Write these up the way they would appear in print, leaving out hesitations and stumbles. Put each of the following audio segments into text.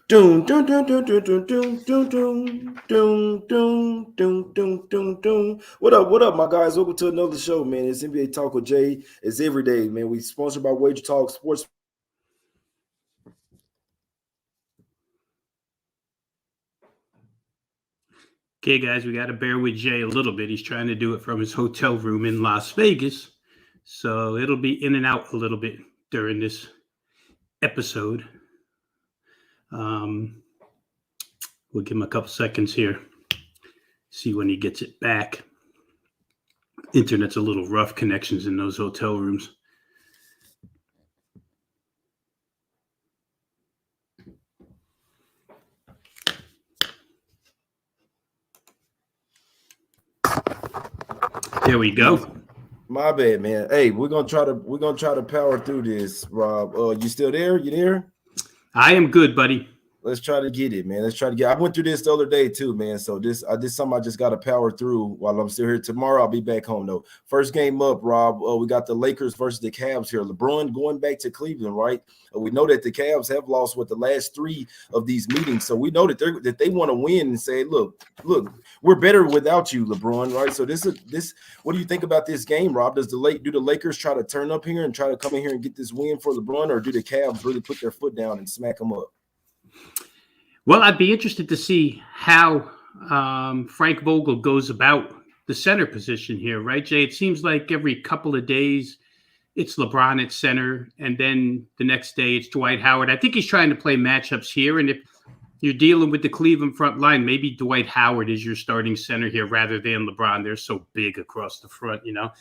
Doom, doom, doom, doom, doom, doom, doom, doom, doom, doom, doom, doom, doom, doom, doom. What up, my guys? Welcome to another show, man. It's NBA Talk with Jay. It's every day, man. We sponsored by Wager Talk Sports. Okay, guys, we got to bear with Jay a little bit. He's trying to do it from his hotel room in Las Vegas. So it'll be in and out a little bit during this episode. We'll give him a couple seconds here. See when he gets it back. Internet's a little rough, connections in those hotel rooms. There we go. My bad, man. Hey, we're gonna try to power through this, Rob. You still there? You there? I am good, buddy. Let's try to get it, man. Let's try to get. I went through this the other day too, man. So this something I just got to power through while I'm still here. Tomorrow I'll be back home though. First game up, Rob. We got the Lakers versus the Cavs here. LeBron going back to Cleveland, right? We know that the Cavs have lost the last three of these meetings, so we know that they want to win and say, look, we're better without you, LeBron, right? So this. What do you think about this game, Rob? Do the Lakers try to turn up here and try to come in here and get this win for LeBron, or do the Cavs really put their foot down and smack them up? Well, I'd be interested to see how Frank Vogel goes about the center position here, right, Jay? It seems like every couple of days it's LeBron at center, and then the next day it's Dwight Howard. I think he's trying to play matchups here, and if you're dealing with the Cleveland front line, maybe Dwight Howard is your starting center here rather than LeBron. They're so big across the front, you know.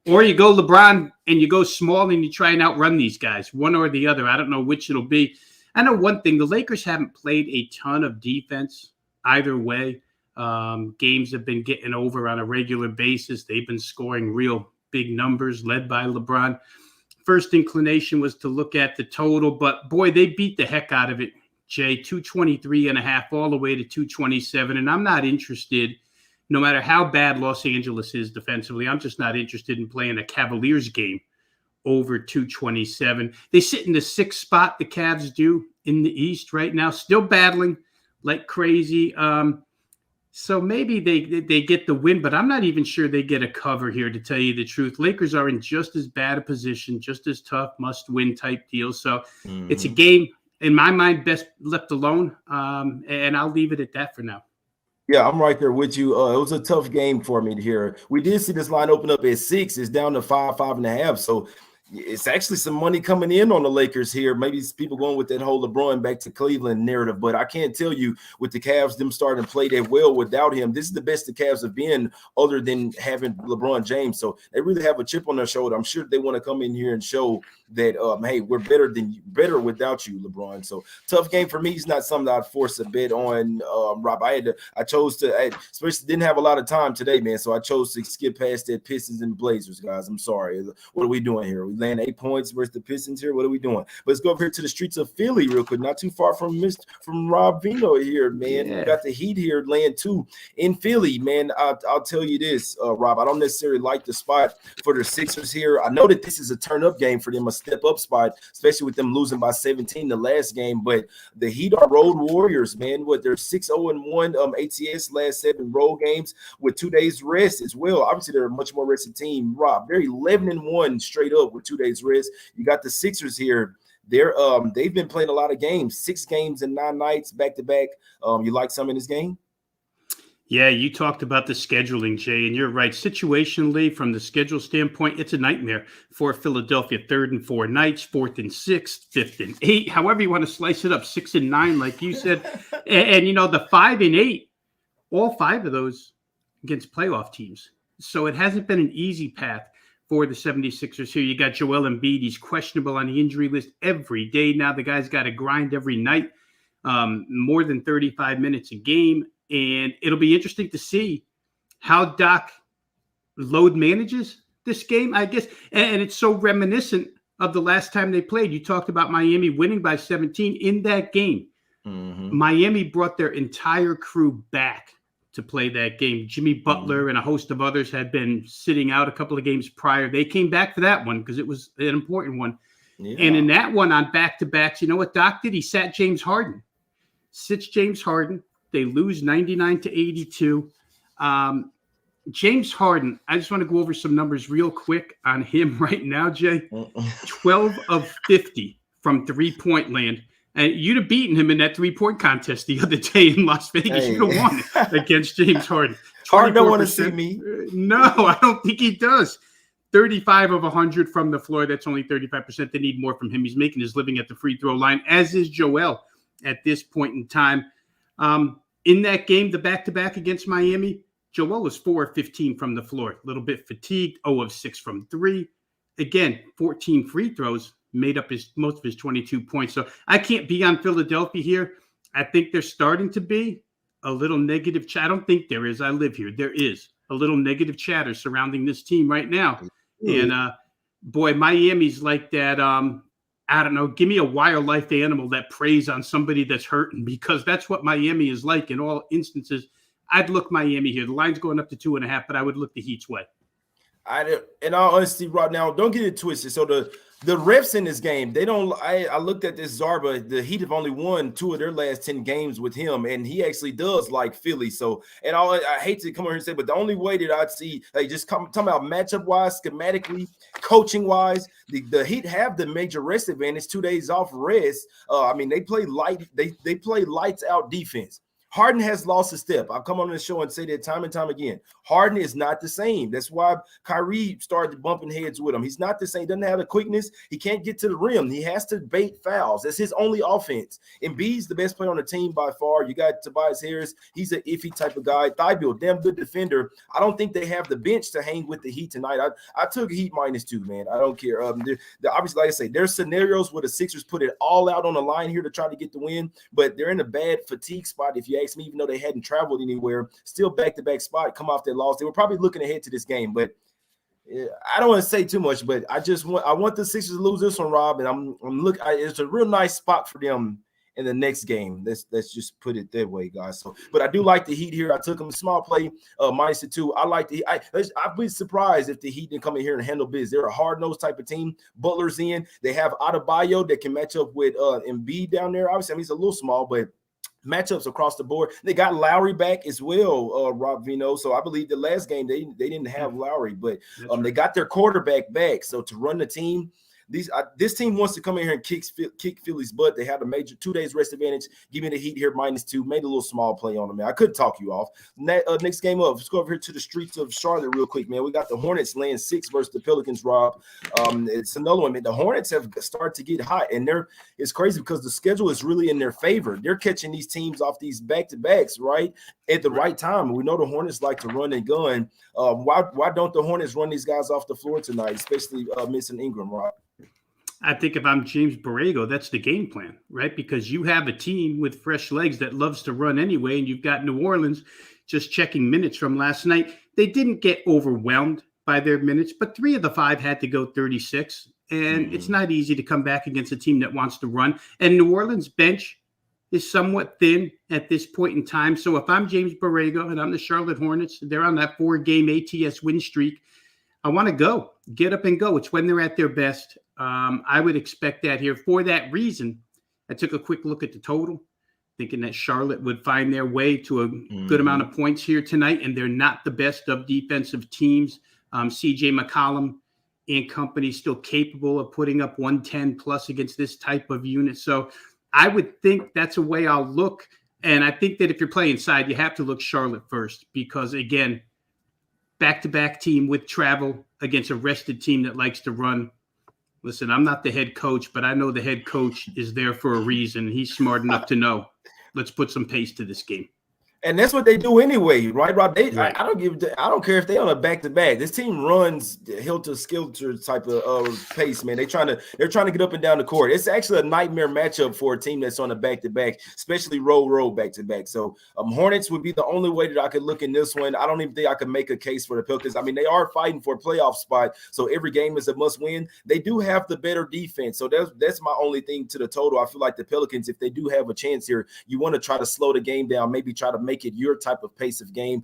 Or you go LeBron and you go small and you try and outrun these guys, one or the other. I don't know which it'll be. I know one thing, the Lakers haven't played a ton of defense either way. Games have been getting over on a regular basis. They've been scoring real big numbers led by LeBron. First inclination was to look at the total, but boy, they beat the heck out of it, Jay, 223.5 all the way to 227. And I'm not interested, no matter how bad Los Angeles is defensively, I'm just not interested in playing a Cavaliers game over 227. They sit in the sixth spot, the Cavs do, in the East right now, still battling like crazy. So maybe they get the win, but I'm not even sure they get a cover here, to tell you the truth. Lakers are in just as bad a position, just as tough, must-win type deal. So It's a game, in my mind, best left alone, and I'll leave it at that for now. Yeah, I'm right there with you. It was a tough game for me to hear. We did see this line open up at 6. It's down to 5.5. So it's actually some money coming in on the Lakers here. Maybe it's people going with that whole LeBron back to Cleveland narrative, but I can't tell you with the Cavs, them starting to play that well without him. This is the best the Cavs have been other than having LeBron James. So they really have a chip on their shoulder. I'm sure they want to come in here and show that, hey, we're better without you, LeBron. So tough game for me. It's not something I'd force a bet on, Rob. I especially didn't have a lot of time today, man. So I chose to skip past that Pistons and Blazers, guys. I'm sorry. What are we doing here? We laying 8 points versus the Pistons here. What are we doing? But let's go over here to the streets of Philly real quick. Not too far from Rob Vino here, man. Yeah. We got the Heat here laying 2 in Philly, man. I'll tell you this, Rob. I don't necessarily like the spot for the Sixers here. I know that this is a turn-up game for them, a step-up spot, especially with them losing by 17 the last game. But the Heat are road warriors, man. They're 6-0-1 ATS last 7 road games with 2 days rest as well. Obviously, they're a much more rested team. Rob, they're 11-1 straight up with 2 days rest. You got the Sixers here. They've been playing a lot of games, 6 games in 9 nights back to back. You like some in this game? Yeah, you talked about the scheduling, Jay, and you're right. Situationally, from the schedule standpoint, it's a nightmare for Philadelphia. 3rd and 4 nights, 4th and 6th, 5th and 8, however you want to slice it up, 6 and 9, like you said. and you know, the 5 and 8, all 5 of those against playoff teams. So it hasn't been an easy path for the 76ers here. You got Joel Embiid. He's questionable on the injury list every day now. The guy's got to grind every night, more than 35 minutes a game. And it'll be interesting to see how Doc load manages this game, I guess. And it's so reminiscent of the last time they played. You talked about Miami winning by 17 in that game. Mm-hmm. Miami brought their entire crew back to play that game. Jimmy Butler and a host of others had been sitting out a couple of games prior. They came back for that one because it was an important one. Yeah. And in that one on back-to-backs, you know what Doc did? He sat James Harden sits James Harden. They lose 99-82. James Harden, I just want to go over some numbers real quick on him right now, Jay. 12 of 50 from three-point land. And you'd have beaten him in that three-point contest the other day in Las Vegas. Hey. You'd have won against James Harden. Harden don't want to see me. No, I don't think he does. 35 of 100 from the floor. That's only 35%. They need more from him. He's making his living at the free throw line, as is Joel at this point in time. In that game, the back-to-back against Miami, Joel was 4 of 15 from the floor. A little bit fatigued, 0 of 6 from 3. Again, 14 free throws made up most of his 22 points. So I can't be on Philadelphia here. I think there's starting to be a little negative chat. I don't think there is. I live here. There is a little negative chatter surrounding this team right now. And boy, Miami's like that. I don't know. Give me a wildlife animal that preys on somebody that's hurting, because that's what Miami is like in all instances. I'd look Miami here. The line's going up to 2.5, but I would look the Heat's way. In all honesty, right now, don't get it twisted. So the refs in this game, they don't. I looked at this Zarba. The Heat have only won 2 of their last 10 games with him, and he actually does like Philly. So, and I hate to come over here and say, but the only way that I'd see, like, just talking about matchup wise, schematically, coaching wise, the Heat have the major rest advantage. 2 days off rest. I mean, they play light. They play lights out defense. Harden has lost a step. I'll come on the show and say that time and time again. Harden is not the same. That's why Kyrie started bumping heads with him. He's not the same. He doesn't have the quickness. He can't get to the rim. He has to bait fouls. That's his only offense. Embiid's the best player on the team by far. You got Tobias Harris. He's an iffy type of guy. Thibault, damn good defender. I don't think they have the bench to hang with the Heat tonight. I took Heat -2, man. I don't care. Obviously, like I say, there's scenarios where the Sixers put it all out on the line here to try to get the win, but they're in a bad fatigue spot, if you ask me, even though they hadn't traveled anywhere. Still back-to-back spot, come off their loss. They were probably looking ahead to this game, but I don't want to say too much, but I want the Sixers to lose this one, Rob, and it's a real nice spot for them in the next game. Let's just put it that way, guys. So, but I do like the Heat here. I took them a small play, -2. I like the I'd be surprised if the Heat didn't come in here and handle biz. They're a hard-nosed type of team. Butler's in. They have Adebayo that can match up with Embiid down there. Obviously, I mean, he's a little small, but matchups across the board. They got Lowry back as well, Rob Vino. So I believe the last game they didn't have Lowry, but they got their quarterback back. So to run the team, this team wants to come in here and kick Philly's butt. They have a major 2 days rest advantage. Give me the Heat here -2. Made a little small play on them, man. I couldn't talk you off. Next game up. Let's go over here to the streets of Charlotte real quick, man. We got the Hornets laying 6 versus the Pelicans, Rob. It's another one, man. The Hornets have started to get hot, and it's crazy because the schedule is really in their favor. They're catching these teams off these back-to-backs, right, at the right time. We know the Hornets like to run and gun. Why don't the Hornets run these guys off the floor tonight, especially missing Ingram, Rob? I think if I'm James Borrego, that's the game plan, right? Because you have a team with fresh legs that loves to run anyway, and you've got New Orleans just checking minutes from last night. They didn't get overwhelmed by their minutes, but 3 of the 5 had to go 36, and it's not easy to come back against a team that wants to run. And New Orleans' bench is somewhat thin at this point in time. So if I'm James Borrego and I'm the Charlotte Hornets, they're on that 4-game ATS win streak. I want to get up and go. It's when they're at their best. I would expect that here. For that reason, I took a quick look at the total, thinking that Charlotte would find their way to a good amount of points here tonight, and they're not the best of defensive teams. CJ McCollum and company still capable of putting up 110 plus against this type of unit. So I would think that's a way I'll look. And I think that if you're playing side, you have to look Charlotte first because, again, back-to-back team with travel against a rested team that likes to run. Listen, I'm not the head coach, but I know the head coach is there for a reason. He's smart enough to know. Let's put some pace to this game. And that's what they do anyway, right, Rob? Right. I don't care if they on a back-to-back. This team runs helter-skelter type of pace, man. They're trying to get up and down the court. It's actually a nightmare matchup for a team that's on a back-to-back, especially roll back-to-back. So Hornets would be the only way that I could look in this one. I don't even think I could make a case for the Pelicans. I mean, they are fighting for a playoff spot, so every game is a must-win. They do have the better defense, so that's my only thing to the total. I feel like the Pelicans, if they do have a chance here, you want to try to slow the game down, maybe try to make it your type of pace of game.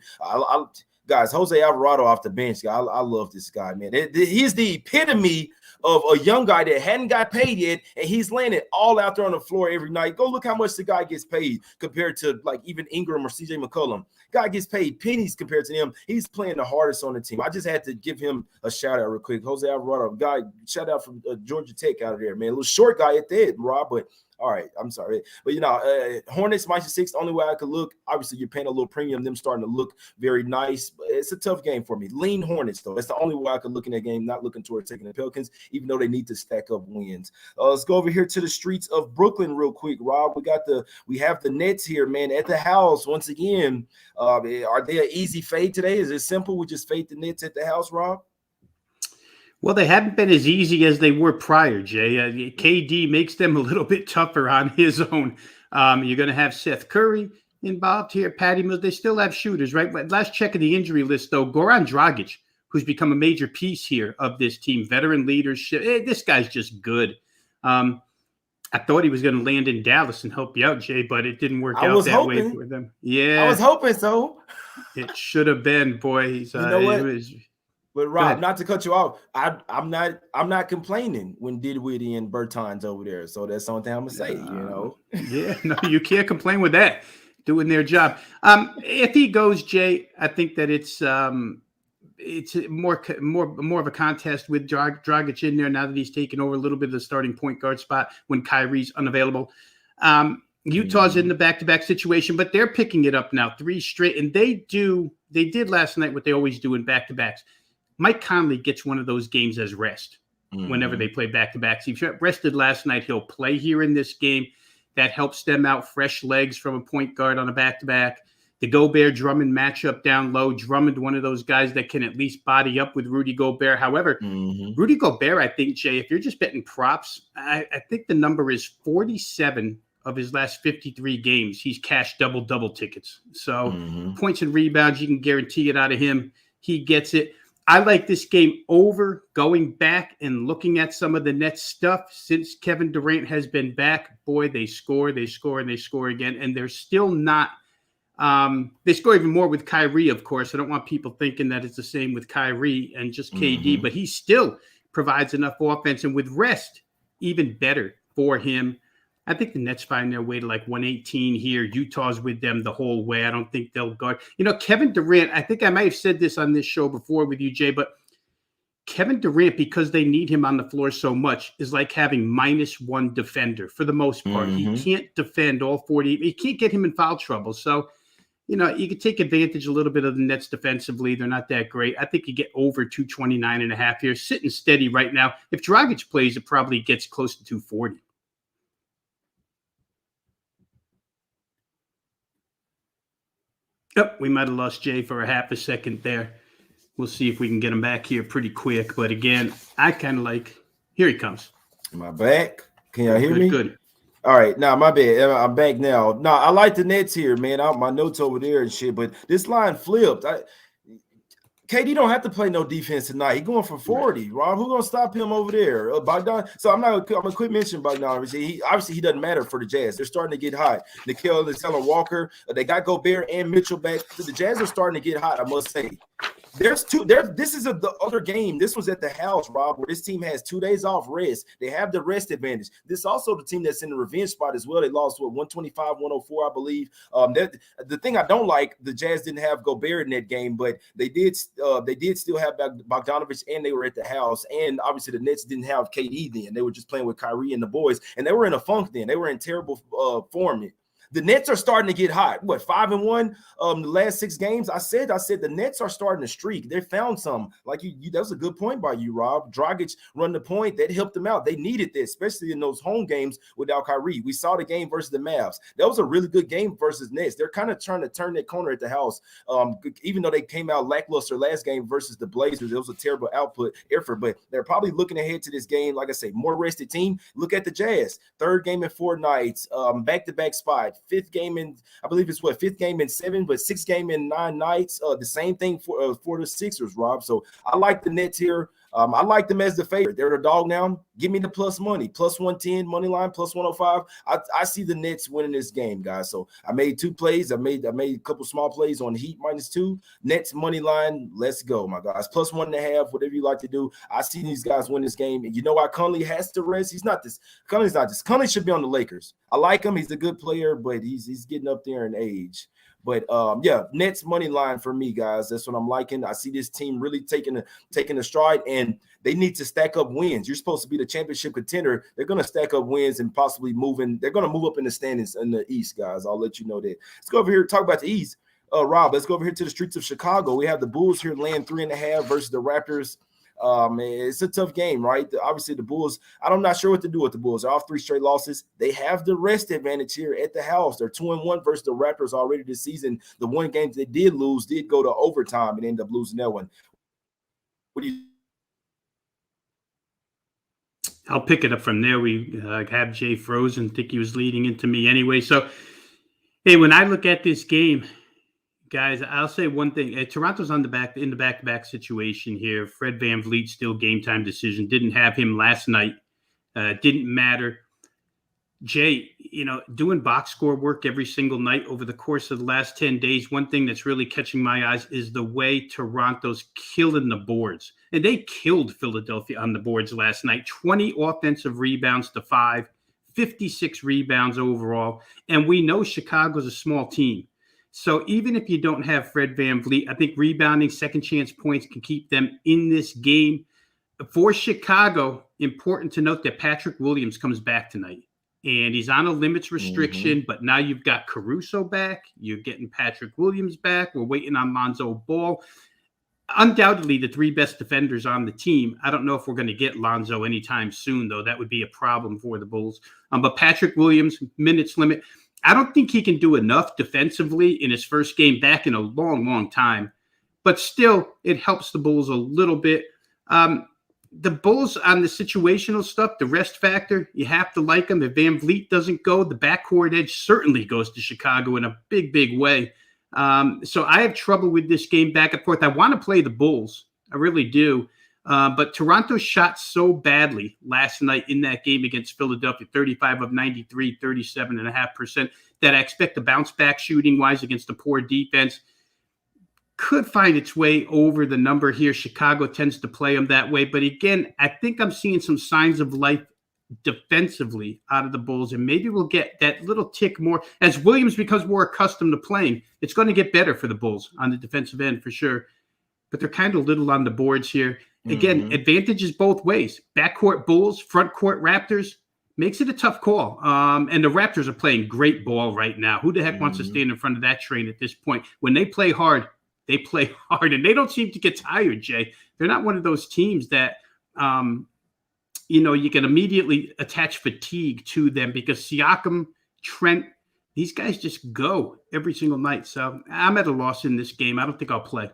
guys, Jose Alvarado off the bench. I love this guy, man. He's the epitome of a young guy that hadn't got paid yet, and he's laying it all out there on the floor every night. Go look how much the guy gets paid compared to like even Ingram or CJ McCollum. Guy gets paid pennies compared to him. He's playing the hardest on the team. I just had to give him a shout out real quick. Jose Alvarado, guy, shout out from Georgia Tech out of there, man. A little short guy at that, Rob, but all right, I'm sorry. But, Hornets -6, the only way I could look. Obviously, you're paying a little premium, them starting to look very nice. But it's a tough game for me. Lean Hornets, though. That's the only way I could look in that game, not looking towards taking the Pelicans, even though they need to stack up wins. Let's go over here to the streets of Brooklyn real quick, Rob. We have the Nets here, man, at the house once again. Are they an easy fade today? Is it simple? We just fade the Nets at the house, Rob? Well, they haven't been as easy as they were prior, Jay. KD makes them a little bit tougher on his own. You're going to have Seth Curry involved here, Patty Mills. They still have shooters, right? Last check of the injury list, though, Goran Dragic, who's become a major piece here of this team, veteran leadership. This guy's just good. I thought he was going to land in Dallas and help you out, Jay, but it didn't work out that way for them. Yeah, I was hoping so. It should have been, boy. You know what? But Rob, not to cut you off, I'm not complaining when Dinwiddie and Bertans over there. So that's the only thing I'm gonna say, Yeah, no, you can't complain with that. Doing their job. If he goes, Jay, I think that it's more of a contest with Dragic in there now that he's taken over a little bit of the starting point guard spot when Kyrie's unavailable. Utah's in the back-to-back situation, but they're picking it up now, 3 straight, and they did last night what they always do in back-to-backs. Mike Conley gets one of those games as rest whenever they play back-to-backs. He rested last night. He'll play here in this game. That helps them out, fresh legs from a point guard on a back-to-back. The Gobert-Drummond matchup down low. Drummond, one of those guys that can at least body up with Rudy Gobert. However, Rudy Gobert, I think, Jay, if you're just betting props, I think the number is 47 of his last 53 games. He's cashed double-double tickets. So points and rebounds, you can guarantee it out of him. He gets it. I like this game over, going back and looking at some of the Nets stuff since Kevin Durant has been back. Boy, they score, and they score again. And they're still not they score even more with Kyrie, of course. I don't want people thinking that it's the same with Kyrie and just KD, but he still provides enough offense. And with rest, even better for him. I think the Nets find their way to like 118 here. Utah's with them the whole way. I don't think they'll guard. Kevin Durant, I think I might have said this on this show before with you, Jay, but Kevin Durant, because they need him on the floor so much, is like having -1 defender for the most part. He can't defend all 40. He can't get him in foul trouble. So, you can take advantage a little bit of the Nets defensively. They're not that great. I think you get over 229.5 here. Sitting steady right now. If Dragic plays, it probably gets close to 240. Yep, we might have lost Jay for a half a second there. We'll see if we can get him back here pretty quick. But again, I kind of like – here he comes. Am I back? Can y'all hear me? Good. All right. Now, my bad. I'm back now. No, I like the Nets here, man. My notes over there and shit. But this line flipped. KD don't have to play no defense tonight. He's going for 40. Rob, who's gonna stop him over there? Bogdan. So I'm gonna quit mentioning Bogdanovich. He doesn't matter for the Jazz. They're starting to get hot. Nickeil Alexander-Walker. They got Gobert and Mitchell back. So the Jazz are starting to get hot, I must say. This is the other game. This was at the house, Rob, where this team has 2 days off rest. They have the rest advantage. This is also the team that's in the revenge spot as well. They lost 125-104, I believe. The thing I don't like, the Jazz didn't have Gobert in that game, but they did still have Bogdanovich, and they were at the house. And obviously the Nets didn't have KD then. They were just playing with Kyrie and the boys, and they were in a funk then. They were in terrible form. The Nets are starting to get hot. 5-1 the last 6 games? I said the Nets are starting to streak. They found some. Like you that was a good point by you, Rob. Dragic run the point. That helped them out. They needed this, especially in those home games without Kyrie. We saw the game versus the Mavs. That was a really good game versus Nets. They're kind of trying to turn that corner at the house. Even though they came out lackluster last game versus the Blazers, it was a terrible effort. But they're probably looking ahead to this game. Like I say, more rested team. Look at the Jazz. 3rd game in 4 nights. Back-to-back spot. 5th game in, I believe it's 5th game in 7, but 6th game in 9 nights. The same thing for the Sixers, Rob. So I like the Nets here. I like them as the favorite. They're the dog now. Give me the plus money, plus 110 money line, plus 105. I see the Nets winning this game, guys. So I made 2 plays. I made a couple small plays on Heat -2. Nets money line. Let's go, my guys. Plus 1.5, whatever you like to do. I see these guys win this game. And you know why Conley has to rest? He's not this. Conley's not this. Conley should be on the Lakers. I like him. He's a good player, but he's getting up there in age. But yeah, Nets money line for me, guys. That's what I'm liking. I see this team really taking a stride, and they need to stack up wins. You're supposed to be the championship contender. They're going to stack up wins and possibly they're going to move up in the standings in the East, guys. I'll let you know that. Let's go over here and talk about the East. Rob, let's go over here to the streets of Chicago. We have the Bulls here laying 3.5 versus the Raptors. It's a tough game, right? Obviously, the Bulls, I'm not sure what to do with the Bulls. They're off 3 straight losses. They have the rest advantage here at the house. They're 2-1 versus the Raptors already this season. The one game they did lose did go to overtime and end up losing that one. What do you? I'll pick it up from there. We have Jay frozen. Think he was leading into me anyway. So, hey, when I look at this game, guys, I'll say one thing. Toronto's in the back-to-back situation here. Fred VanVleet still game time decision. Didn't have him last night. Didn't matter. Jay, doing box score work every single night over the course of the last 10 days, one thing that's really catching my eyes is the way Toronto's killing the boards. And they killed Philadelphia on the boards last night. 20 offensive rebounds to 5, 56 rebounds overall. And we know Chicago's a small team. So even if you don't have Fred VanVleet, I think rebounding, second chance points can keep them in this game. For Chicago, important to note that Patrick Williams comes back tonight. And he's on a limits restriction, but now you've got Caruso back. You're getting Patrick Williams back. We're waiting on Lonzo Ball. Undoubtedly, the 3 best defenders on the team. I don't know if we're going to get Lonzo anytime soon, though. That would be a problem for the Bulls. But Patrick Williams, minutes limit. I don't think he can do enough defensively in his first game back in a long, long time. But still, it helps the Bulls a little bit. The Bulls on the situational stuff, the rest factor, you have to like them. If VanVleet doesn't go, the backcourt edge certainly goes to Chicago in a big, big way. So I have trouble with this game back and forth. I want to play the Bulls. I really do. But Toronto shot so badly last night in that game against Philadelphia, 35 of 93, 37.5%, that I expect to bounce back shooting-wise against a poor defense. Could find its way over the number here. Chicago tends to play them that way. But again, I think I'm seeing some signs of life defensively out of the Bulls, and maybe we'll get that little tick more. As Williams becomes more accustomed to playing, it's going to get better for the Bulls on the defensive end for sure. But they're kind of little on the boards here. Again, advantages both ways. Backcourt Bulls, frontcourt Raptors, makes it a tough call. And the Raptors are playing great ball right now. Who the heck wants to stand in front of that train at this point? When they play hard, they play hard, and they don't seem to get tired, Jay. They're not one of those teams that, you can immediately attach fatigue to them because Siakam, Trent, these guys just go every single night. So I'm at a loss in this game. I don't think I'll play.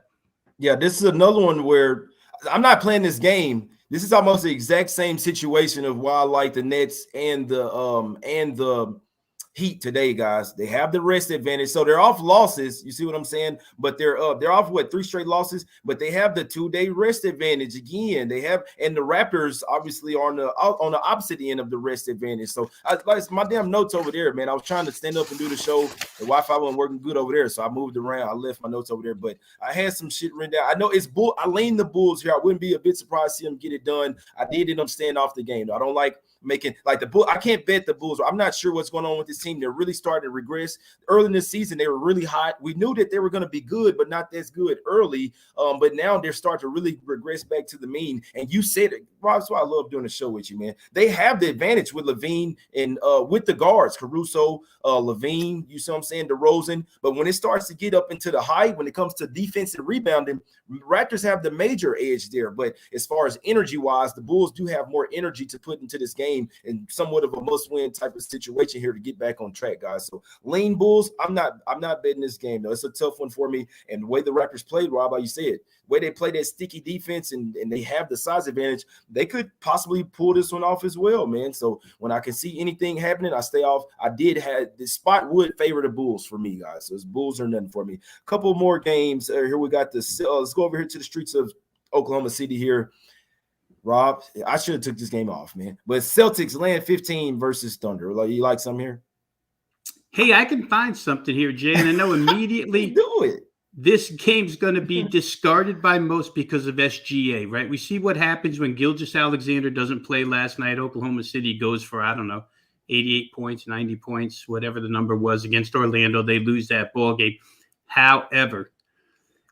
Yeah, this is another one where I'm not playing this game. This is almost the exact same situation of why I like the Nets and the Heat today, guys. They have the rest advantage, so they're off losses. You see what I'm saying? But they're off 3 straight losses, but they have the 2-day rest advantage again. They have, and the Raptors obviously are on the opposite end of the rest advantage. So my damn notes over there, man. I was trying to stand up and do the show. The Wi-Fi wasn't working good over there, so I moved around. I left my notes over there, but I had some shit written down. I know it's bull. I lean the Bulls here. I wouldn't be a bit surprised to see them get it done. I did end up staying off the game. I don't like making like the Bull. I can't bet the Bulls. I'm not sure what's going on with this team. They're really starting to regress. Early in the season, they were really hot. We knew that they were going to be good, but not as good early. But now they're starting to really regress back to the mean. And you said it, Rob. That's why I love doing the show with you, man. They have the advantage with Levine and with the guards, Caruso, Levine. You see what I'm saying? DeRozan. But when it starts to get up into the height, when it comes to defensive rebounding, Raptors have the major edge there. But as far as energy-wise, the Bulls do have more energy to put into this game and somewhat of a must-win type of situation here to get back on track, guys. So lean Bulls. I'm not betting this game though. It's a tough one for me. And the way the Raptors played, Rob, like you said, the way they play that sticky defense and they have the size advantage, they could possibly pull this one off as well, man. So when I can see anything happening, I stay off. I did have this spot would favor the Bulls for me, guys. So it's Bulls or nothing for me. A couple more games. Here we got this. Let's go over here to the streets of Oklahoma City here. Rob, I should have took this game off, man. But Celtics land 15 versus Thunder. Like, you like something here? Hey, I can find something here, Jay, and I know immediately do it. This game's going to be discarded by most because of SGA, right? We see what happens when Gilgeous-Alexander doesn't play last night. Oklahoma City goes for, 88 points, 90 points, whatever the number was against Orlando. They lose that ball game. However,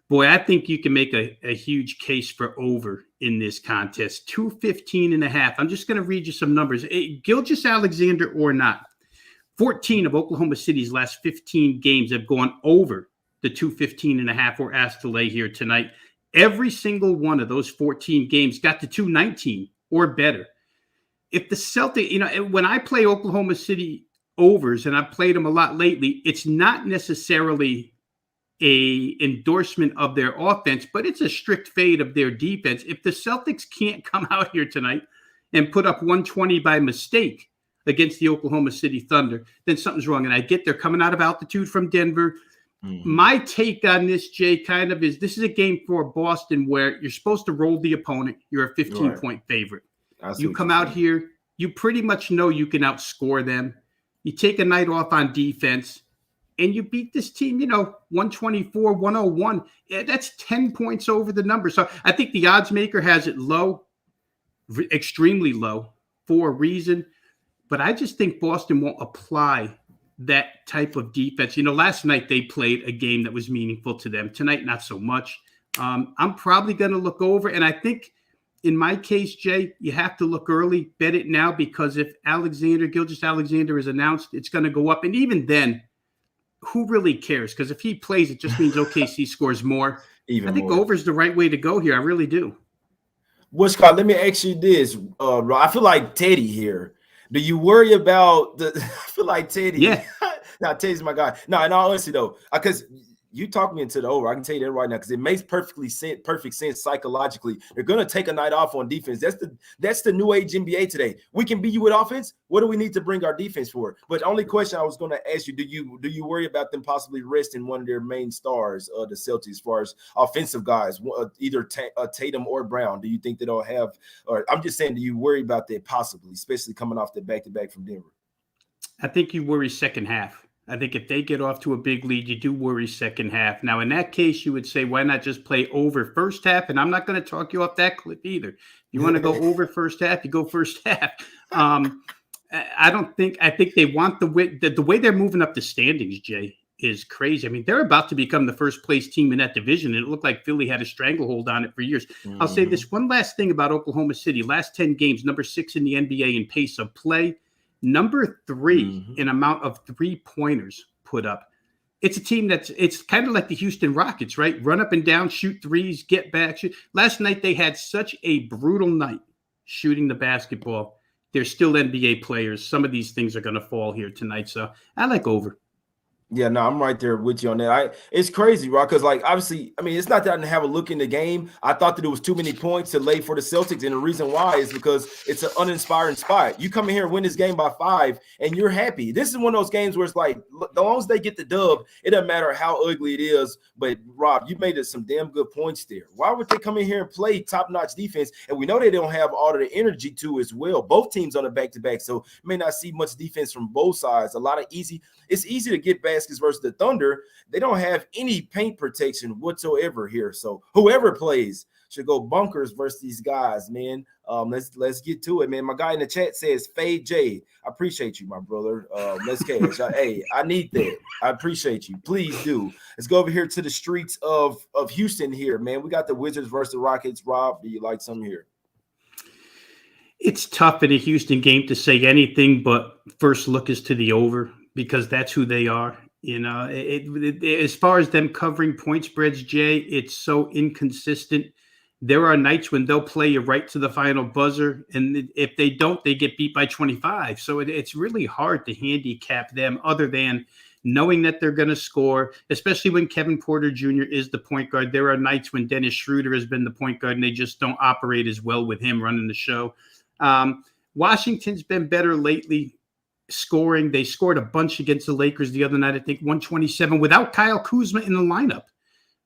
boy, I think you can make a huge case for over in this contest. 215.5. I'm just going to read you some numbers. Gilgeous-Alexander or not, 14 of Oklahoma City's last 15 games have gone over the 215.5 we're asked to lay here tonight. Every single one of those 14 games got to 219 or better. If the Celtics, when I play Oklahoma City overs, and I've played them a lot lately, it's not necessarily a endorsement of their offense, but it's a strict fade of their defense. If the Celtics can't come out here tonight and put up 120 by mistake against the Oklahoma City Thunder, then something's wrong. And I get they're coming out of altitude from Denver. Mm-hmm. My take on this, Jay, kind of is this is a game for Boston where you're supposed to roll the opponent. You're a 15-point favorite. You come out here, you pretty much know you can outscore them. You take a night off on defense, and you beat this team, 124, 101. That's 10 points over the number. So I think the odds maker has it low, extremely low, for a reason. But I just think Boston won't apply that type of defense. Last night they played a game that was meaningful to them. Tonight, not so much. I'm probably going to look over. And I think in my case, Jay, you have to look early, bet it now, because if Gilgeous-Alexander is announced, it's going to go up. And even then, who really cares? Because if he plays, it just means OKC scores more. I think over is the right way to go here. I really do. Scott, let me ask you this. I feel like Teddy here. Do you worry about I feel like Teddy. Yeah. Now, Teddy's my guy. No, in all honesty, though, because you talk me into the over. I can tell you that right now because it makes perfect sense psychologically. They're going to take a night off on defense. That's the new age NBA today. We can beat you with offense. What do we need to bring our defense for? But the only question I was going to ask you, do you worry about them possibly resting one of their main stars, the Celtics, as far as offensive guys, either Tatum or Brown? Do you think they don't have – or I'm just saying, do you worry about that possibly, especially coming off the back-to-back from Denver? I think you worry second half. I think if they get off to a big lead, you do worry second half. Now, in that case, you would say, why not just play over first half? And I'm not going to talk you off that clip either. You want to go over first half, you go first half. I think they want the way they're moving up the standings, Jay, is crazy. I mean, they're about to become the first place team in that division. And it looked like Philly had a stranglehold on it for years. Mm-hmm. I'll say this one last thing about Oklahoma City. Last 10 games, number 6 in the NBA in pace of play. Number 3 in amount of 3-pointers put up. It's a team it's kind of like the Houston Rockets, right? Run up and down, shoot threes, get back. Shoot. Last night they had such a brutal night shooting the basketball. They're still NBA players. Some of these things are going to fall here tonight. So I like over. Yeah, no, I'm right there with you on that. It's crazy, Rock, because obviously, it's not that I didn't have a look in the game. I thought that it was too many points to lay for the Celtics, and the reason why is because it's an uninspiring spot. You come in here and win this game by 5, and you're happy. This is one of those games where it's like, as long as they get the dub, it doesn't matter how ugly it is. But Rob, you made some damn good points there. Why would they come in here and play top-notch defense? And we know they don't have all of the energy to as well. Both teams on the back-to-back, so you may not see much defense from both sides. It's easy to get baskets versus the Thunder. They don't have any paint protection whatsoever here. So whoever plays should go bunkers versus these guys, man. Let's get to it, man. My guy in the chat says, Fade Jay. I appreciate you, my brother. Let's cash. Hey, I need that. I appreciate you. Please do. Let's go over here to the streets of Houston here, man. We got the Wizards versus the Rockets. Rob, do you like something here? It's tough in a Houston game to say anything, but first look is to the over, because that's who they are. As far as them covering point spreads, Jay, it's so inconsistent. There are nights when they'll play you right to the final buzzer, and if they don't, they get beat by 25. So it's really hard to handicap them other than knowing that they're going to score, especially when Kevin Porter Jr. is the point guard. There are nights when Dennis Schroeder has been the point guard, and they just don't operate as well with him running the show. Washington's been better lately. Scoring. They scored a bunch against the Lakers the other night, I think 127 without Kyle Kuzma in the lineup.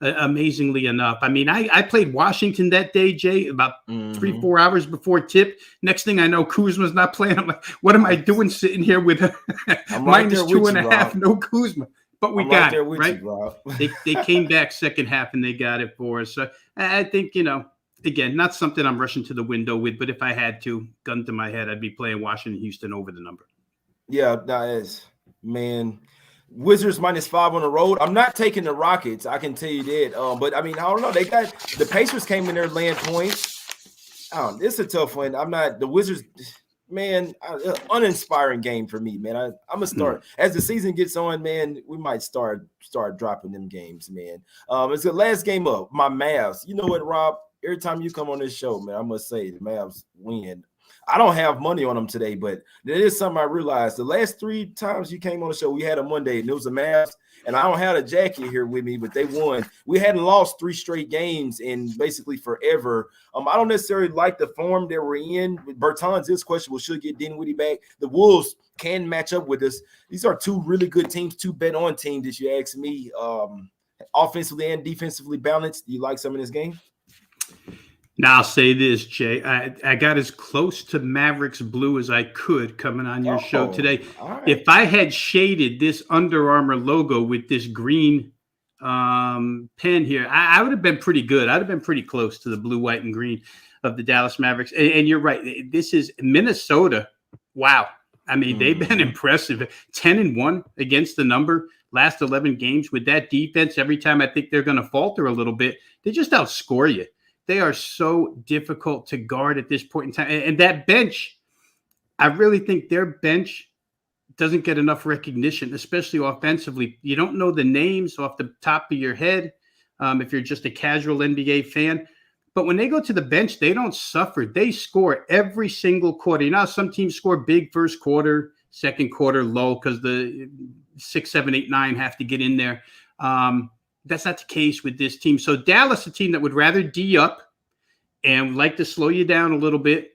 amazingly enough. I mean, I played Washington that day, Jay, about 3-4 hours before tip. Next thing I know, Kuzma's not playing. I'm like, what am I doing sitting here with a minus right 2.5, no Kuzma? But we got it, right? You, they came back second half and they got it for us. So I think, again, not something I'm rushing to the window with, but if I had to, gun to my head, I'd be playing Washington, Houston over the number. Yeah, that is, man. Wizards -5 on the road. I'm not taking the Rockets. I can tell you that. But I mean, I don't know. They got the Pacers came in there laying points. It's a tough one. I'm not the Wizards. Man, uninspiring game for me, man. I'm gonna start as the season gets on, man. We might start dropping them games, man. It's the last game up. My Mavs. You know what, Rob? Every time you come on this show, man, I must say the Mavs win. I don't have money on them today, but there is something I realized. The last 3 times you came on the show, we had a Monday, and it was the Mavs. And I don't have a jacket here with me, but they won. We hadn't lost 3 straight games in basically forever. I don't necessarily like the form that we're in. Bertans is questionable. Should get Dinwiddie back. The Wolves can match up with us. These are 2 really good teams, 2 bet-on teams, if you ask me. Offensively and defensively balanced. Do you like some of this game? Now, I'll say this, Jay. I got as close to Mavericks blue as I could coming on your show today. Right. If I had shaded this Under Armour logo with this green pen here, I would have been pretty good. I'd have been pretty close to the blue, white, and green of the Dallas Mavericks. And you're right. This is Minnesota. Wow. I mean, they've been impressive. 10-1 against the number. Last 11 games with that defense. Every time I think they're going to falter a little bit, they just outscore you. They are so difficult to guard at this point in time. And that bench, I really think their bench doesn't get enough recognition, especially offensively. You don't know the names off the top of your head if you're just a casual NBA fan. But when they go to the bench, they don't suffer. They score every single quarter. You know how some teams score big first quarter, second quarter low because the 6, 7, 8, 9 have to get in there. That's not the case with this team. So Dallas, a team that would rather D up and would like to slow you down a little bit.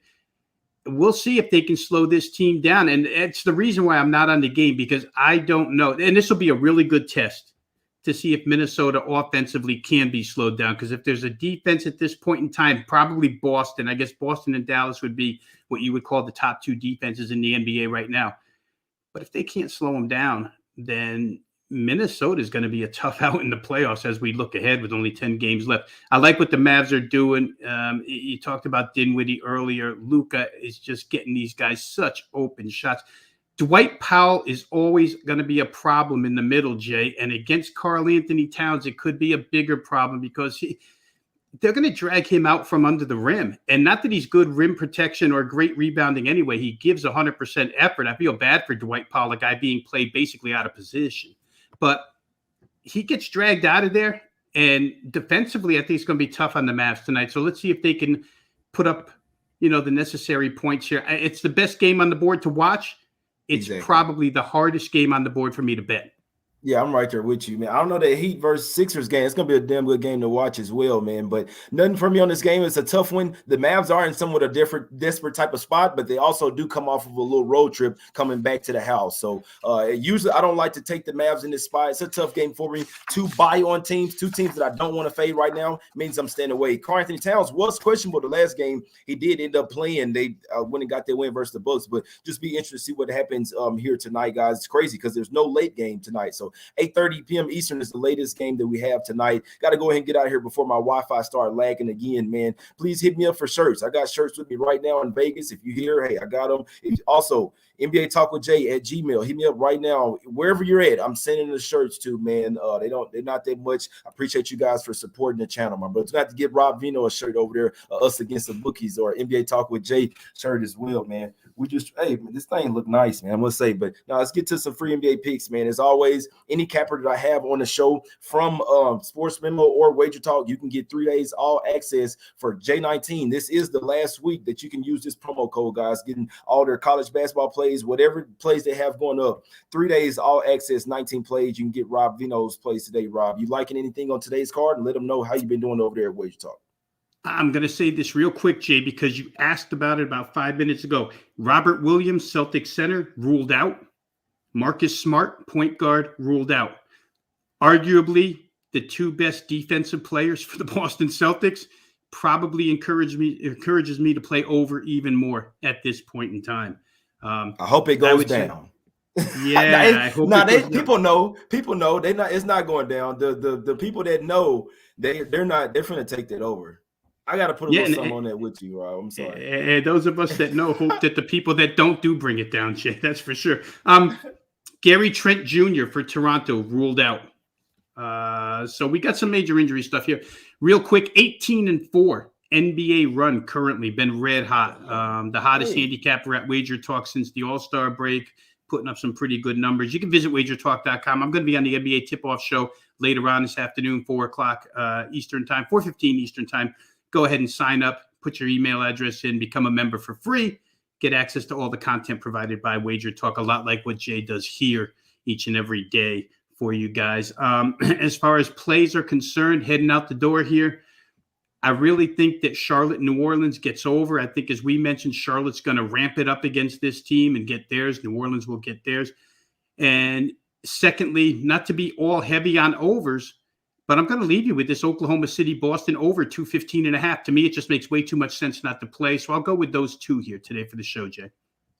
We'll see if they can slow this team down. And it's the reason why I'm not on the game, because I don't know. And this will be a really good test to see if Minnesota offensively can be slowed down. Because if there's a defense at this point in time, probably Boston. I guess Boston and Dallas would be what you would call the top 2 defenses in the NBA right now. But if they can't slow them down, then Minnesota is going to be a tough out in the playoffs as we look ahead with only 10 games left. I like what the Mavs are doing. You talked about Dinwiddie earlier. Luka is just getting these guys such open shots. Dwight Powell is always going to be a problem in the middle, Jay. And against Karl Anthony Towns, it could be a bigger problem because they're going to drag him out from under the rim. And not that he's good rim protection or great rebounding anyway. He gives 100% effort. I feel bad for Dwight Powell, a guy being played basically out of position. But he gets dragged out of there, and defensively, I think it's going to be tough on the Mavs tonight. So let's see if they can put up, the necessary points here. It's the best game on the board to watch. It's probably the hardest game on the board for me to bet. Yeah, I'm right there with you, man. I don't know that Heat versus Sixers game. It's going to be a damn good game to watch as well, man. But nothing for me on this game. It's a tough one. The Mavs are in somewhat a desperate type of spot, but they also do come off of a little road trip coming back to the house. So usually I don't like to take the Mavs in this spot. It's a tough game for me. 2 buy-on teams, 2 teams that I don't want to fade right now. Means I'm staying away. Karl Anthony Towns was questionable the last game. He did end up playing. They went and got their win versus the Bucks. But just be interested to see what happens here tonight, guys. It's crazy because there's no late game tonight. So 8:30 p.m. Eastern is the latest game that we have tonight. Got to go ahead and get out of here before my Wi-Fi start lagging again, man. Please hit me up for shirts. I got shirts with me right now in Vegas. If you hear, hey, I got them. Also, NbaTalkWithJay at Gmail. Hit me up right now. Wherever you're at, I'm sending the shirts to, man. They're not that much. I appreciate you guys for supporting the channel, my brother. Got to get Rob Vino a shirt over there, Us Against the Bookies, or NBA Talk with Jay shirt as well, man. Hey, man, this thing look nice, man, I must say. But now let's get to some free NBA picks, man. As always, any capper that I have on the show from Sports Memo or Wager Talk, you can get 3 days all access for J19. This is the last week that you can use this promo code, guys, getting all their college basketball plays, whatever plays they have going up. 3 days all access, 19 plays. You can get Rob Vino's plays today. Rob, you liking anything on today's card? And let them know how you've been doing over there at Wager Talk. I'm going to say this real quick, Jay, because you asked about it about 5 minutes ago. Robert Williams, Celtics center, ruled out. Marcus Smart, point guard, ruled out. Arguably, the two best defensive players for the Boston Celtics probably encourages me to play over even more at this point in time. I hope it goes down. Yeah, I hope people know. It's not going down. The people that know, they're going to take that over. I got to put a little something on that with you, Rob. I'm sorry. And those of us that know hope that the people that don't do bring it down, Jay. That's for sure. Gary Trent Jr. for Toronto ruled out. So we got some major injury stuff here. Real quick, 18-4 NBA run currently, been red hot. The hottest handicap wager talk since the All-Star break, putting up some pretty good numbers. You can visit wagertalk.com. I'm going to be on the NBA tip-off show later on this afternoon, 4 o'clock Eastern time, 4:15 Eastern time. Go ahead and sign up, put your email address in, become a member for free, get access to all the content provided by Wager Talk, a lot like what Jay does here each and every day for you guys. As far as plays are concerned, heading out the door here, I really think that Charlotte, New Orleans gets over. I think, as we mentioned, Charlotte's going to ramp it up against this team and get theirs. New Orleans will get theirs. And secondly, not to be all heavy on overs, but I'm going to leave you with this Oklahoma City Boston over 215.5. To me, it just makes way too much sense not to play. So I'll go with those two here today for the show, Jay.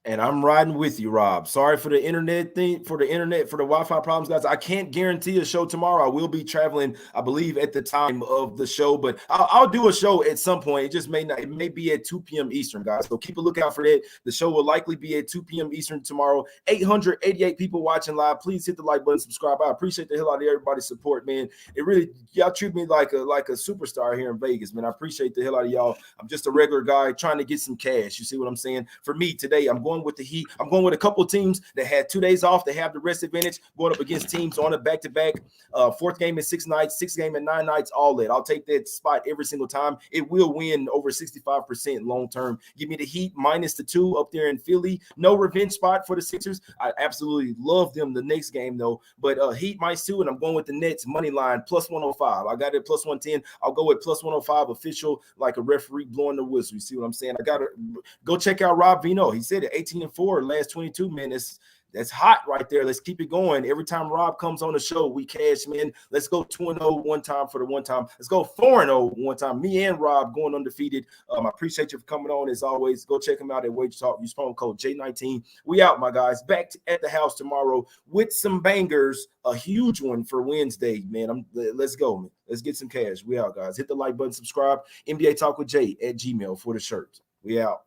And I'm riding with you, Rob. Sorry for the internet thing, for the Wi-Fi problems, guys. I can't guarantee a show tomorrow. I will be traveling, I believe, at the time of the show, but I'll do a show at some point. It just may not. It may be at 2 p.m. Eastern, guys. So keep a lookout for that. The show will likely be at 2 p.m. Eastern tomorrow. 888 people watching live. Please hit the like button, subscribe. I appreciate the hell out of everybody's support, man. It really, y'all treat me like a superstar here in Vegas, man. I appreciate the hell out of y'all. I'm just a regular guy trying to get some cash. You see what I'm saying? For me today, I'm going with the Heat. I'm going with a couple of teams that had 2 days off. They have the rest advantage, going up against teams on a back-to-back. Fourth game in 6 nights, sixth game in 9 nights, all that. I'll take that spot every single time. It will win over 65% long-term. Give me the Heat minus the 2 up there in Philly. No revenge spot for the Sixers. I absolutely love them the next game, though. But Heat minus 2, and I'm going with the Nets money line plus 105. I got it plus 110. I'll go with plus 105 official, like a referee blowing the whistle. You see what I'm saying? I got to go check out Rob Vino. He said it, 18-4. Last 22, man. That's hot right there. Let's keep it going. Every time Rob comes on the show, we cash, man. Let's go 2-0 one time for the one time. Let's go 4-0 one time. Me and Rob going undefeated. I appreciate you for coming on as always. Go check him out at Wager Talk. Use phone code J19. We out, my guys. Back at the house tomorrow with some bangers. A huge one for Wednesday, man. Let's go, man. Let's get some cash. We out, guys. Hit the like button, subscribe. NBA Talk with Jay at Gmail for the shirt. We out.